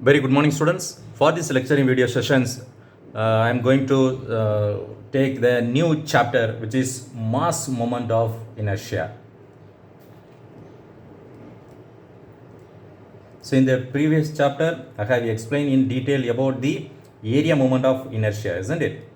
Very good morning, students. For this lecturing video sessions, I am going to take the new chapter, which is mass moment of inertia. So, in the previous chapter, I have explained in detail about the area moment of inertia, isn't it?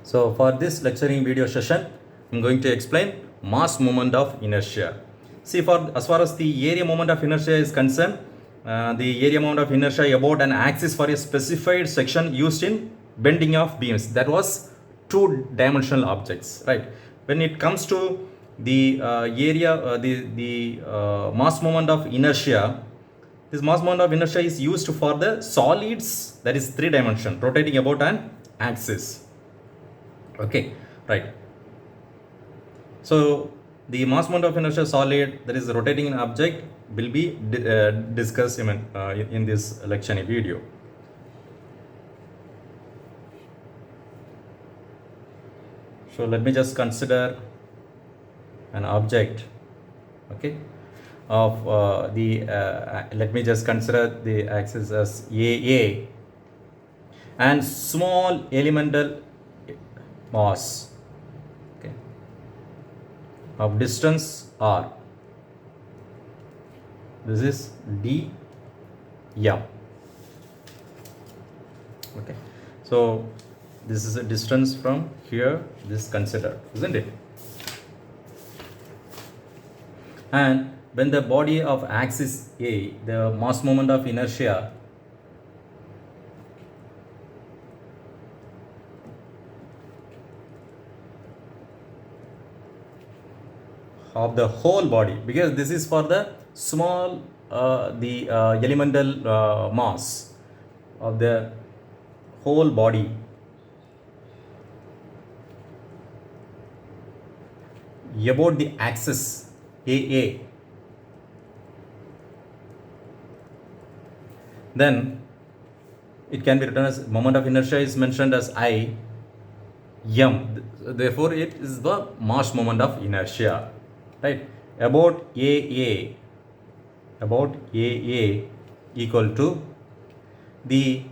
So, for this lecturing video session, I am going to explain mass moment of inertia. See, as far as the area moment of inertia is concerned, the area moment of inertia about an axis for a specified section used in bending of beams. That was two-dimensional objects, right? When it comes to the mass moment of inertia, this mass moment of inertia is used for the solids, that is three dimension, rotating about an axis. Okay, right. So the mass moment of inertia solid that is rotating an object will be discussed in this lecture video. So let me just consider an object, okay, of let me just consider the axis as AA and small elemental mass, okay, of distance r. This is d m. Okay, so this is a distance from here, this considered, isn't it? And when the body of axis A, the mass moment of inertia of the whole body, because this is for the small elemental mass of the whole body about the axis AA, then it can be written as moment of inertia is mentioned as I m. Therefore, it is the mass moment of inertia, right? About AA equal to the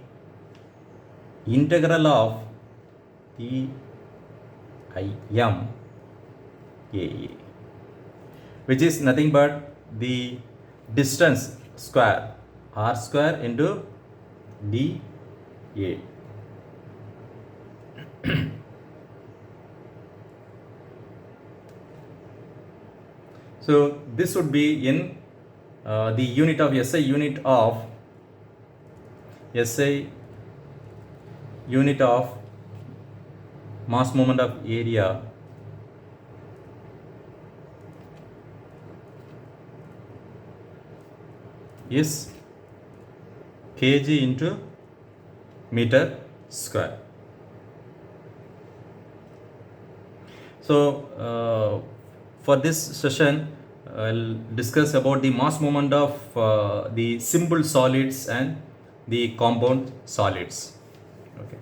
integral of E I m AA, which is nothing but the distance square r square into dA. So this would be in the unit of SI unit of mass moment of area is kg into meter square. So for this session, I'll discuss about the mass moment of the simple solids and the compound solids. Okay.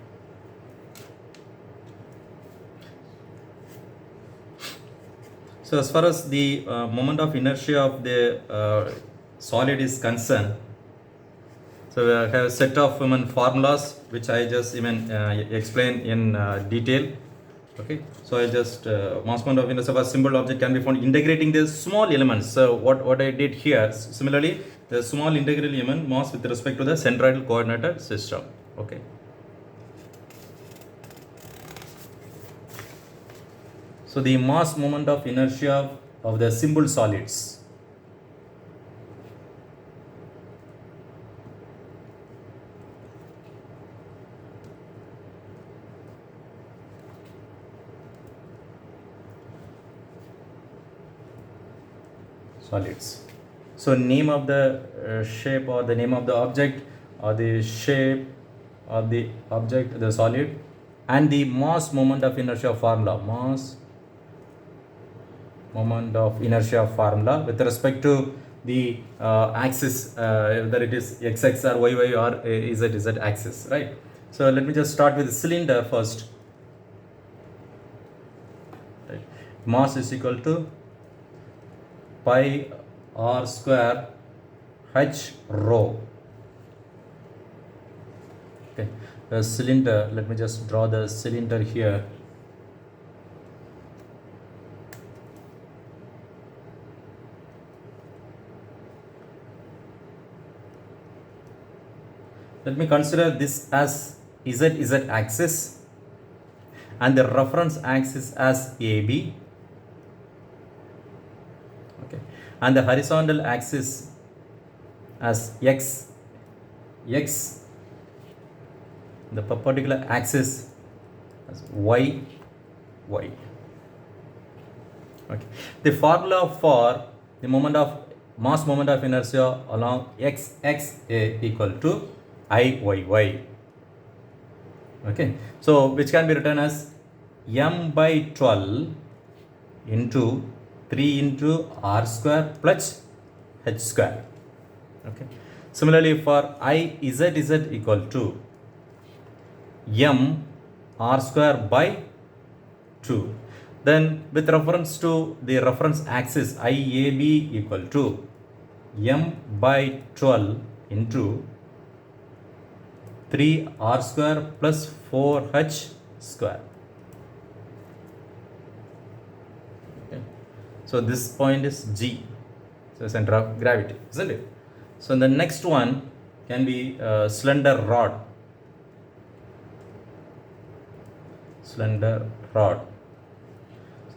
So as far as the moment of inertia of the solid is concerned, so I have a set of formulas which I just explain in detail. Okay, so I just mass moment of inertia of a simple object can be found integrating the small elements. So what I did here, similarly, the small integral element mass with respect to the centroidal coordinate system. Okay. So the mass moment of inertia of the simple solids. So name of the shape or the name of the object or the shape of the object, the solid, and the mass moment of inertia formula, mass moment of inertia formula with respect to the axis, whether it is x or y or z axis, right? So let me just start with the cylinder first. Right. Mass is equal to pi r square h rho. Okay, the cylinder, let me just draw the cylinder here. Let me consider this as z axis and the reference axis as AB. Okay, and the horizontal axis as x, the perpendicular axis as y. Okay, the formula for the mass moment of inertia along x equal to Iyy. Okay, so which can be written as m by 12 into 3 into r square plus h square. Okay, similarly for Izz equal to m r square by 2. Then with reference to the reference axis IAB equal to m by 12 into 3r square plus 4h square. Okay. So this point is G, so center of gravity, isn't it? So the next one can be slender rod. So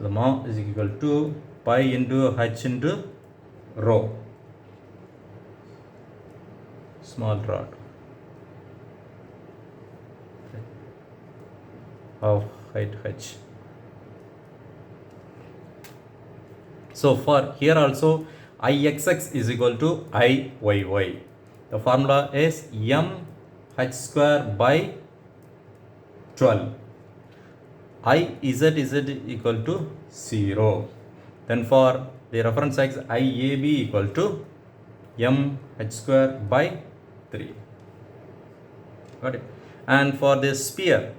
the mass is equal to pi into h into rho. Small rod of height h. So for here also Ixx is equal to Iyy. The formula is m h square by 12. Izz equal to 0. Then for the reference axis IAB equal to m h square by 3. Got it? And for this sphere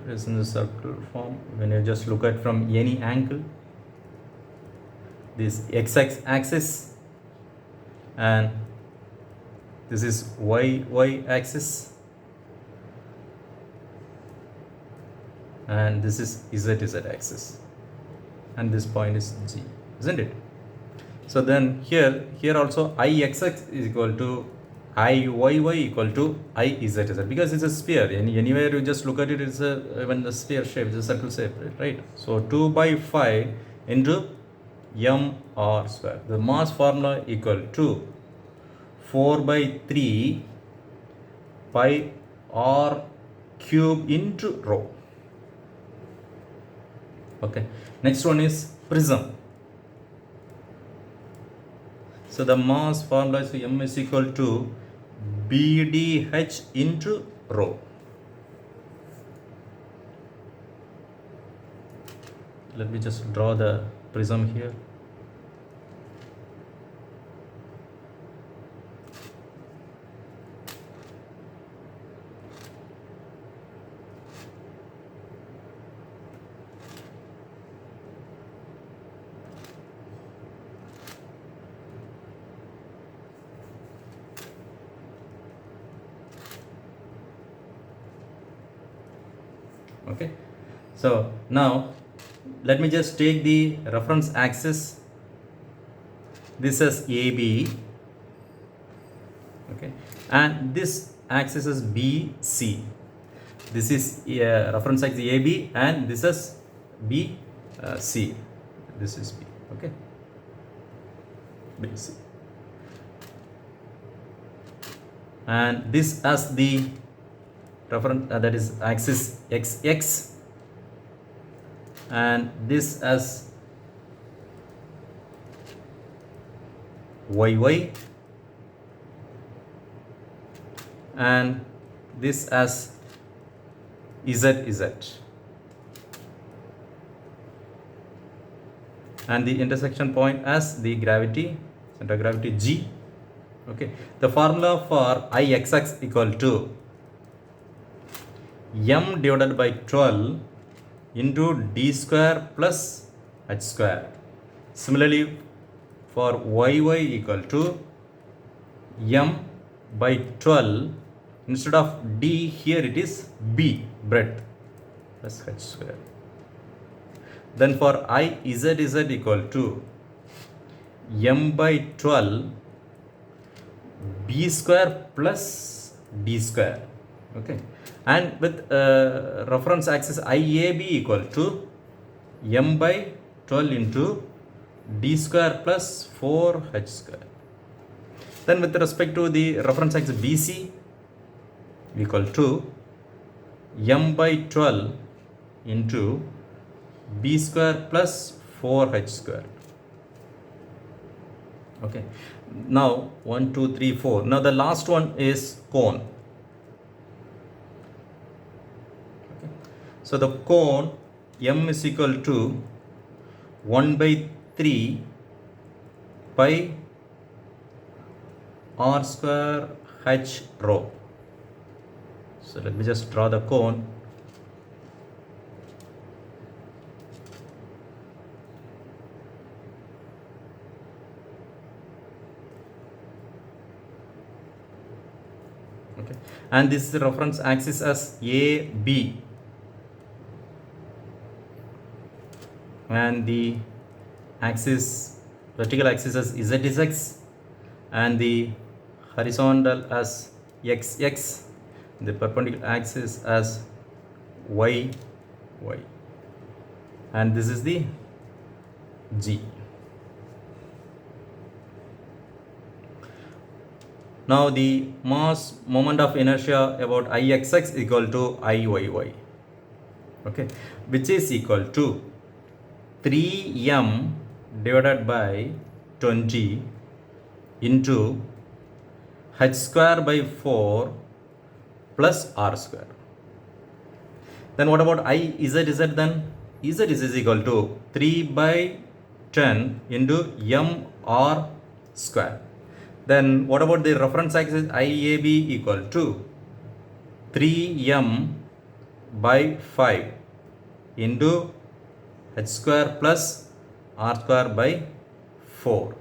is in the circle form. When you just look at from any angle, this x axis and this is y axis and this is z axis, and this point is G, isn't it? So then here also Ixx is equal to Iyy equal to Izz, because it's a sphere. Anywhere you just look at it, it's when the sphere shape, it's a circle shape, right? So 2 by 5 into m r square. The mass formula equal to 4 by 3 pi r cube into rho. Okay, next one is prism. So the mass formula is m is equal to BDH into rho. Let me just draw the prism here. Okay, so now let me just take the reference axis. This is AB, okay, and this axis is BC. This is reference axis AB and this is BC. This is B, okay, BC, and this as the reference that is axis XX, and this as YY, and this as ZZ, and the intersection point as the gravity, center of gravity G. Okay, the formula for Ixx equal to m divided by 12 into d square plus h square. Similarly, for yy equal to m by 12, instead of d here it is b, breadth, plus h square. Then for izz equal to m by 12 b square plus d square. Okay, and with reference axis IAB equal to m by 12 into d square plus 4h square. Then with respect to the reference axis BC equal to m by 12 into b square plus 4h square. Okay, now 1 2 3 4. Now the last one is cone. Okay. So the cone m is equal to 1 by 3 pi r square h rho. So let me just draw the cone. Okay, and this is the reference axis as AB, and the axis, vertical axis as ZX, and the horizontal as XX, the perpendicular axis as YY, and this is the G. Now the mass moment of inertia about Ixx equal to Iyy, okay, which is equal to 3m divided by 20 into h square by 4 plus r square. Then what about Izz then? Z is equal to 3 by 10 into m r square. Then what about the reference axis IAB equal to 3m by 5 into h square plus r square by 4.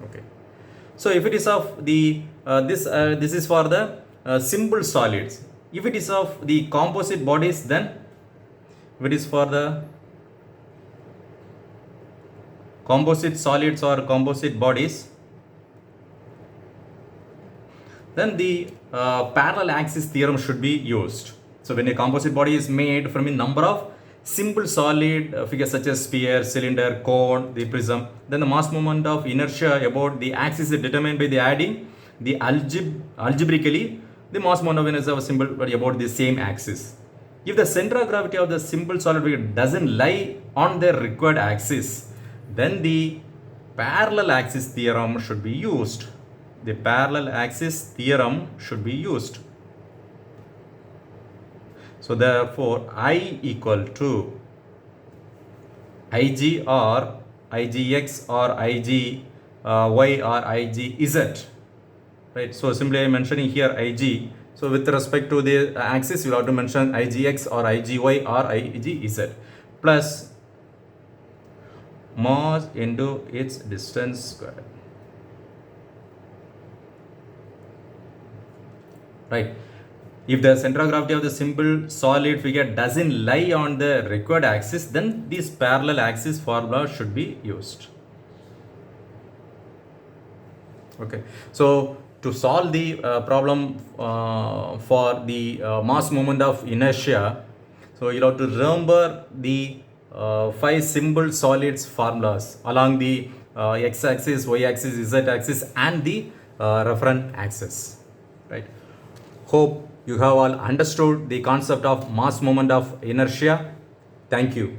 Okay, so if it is of the this is for the simple solids. If it is of the composite bodies, then if it is for the composite solids or composite bodies, then the parallel axis theorem should be used. So when a composite body is made from a number of simple solid figures such as sphere, cylinder, cone, the prism, then the mass moment of inertia about the axis is determined by the adding the algebraically the mass moment of inertia of a simple body about the same axis. If the center of gravity of the simple solid figure doesn't lie on their required axis, then the parallel axis theorem should be used. The parallel axis theorem should be used. So therefore I equal to Ig or Igx or Ig y or Igz, right? So simply I am mentioning here Ig. So with respect to the axis, you will have to mention Igx or Igy or Igz plus mass into its distance square, right? If the center of gravity of the simple solid figure doesn't lie on the required axis, then this parallel axis formula should be used. Okay, so to solve the problem for the mass moment of inertia, so you have to remember the 5 simple solids formulas along the x-axis, y-axis, z-axis and the reference axis, right? Hope you have all understood the concept of mass moment of inertia. Thank you.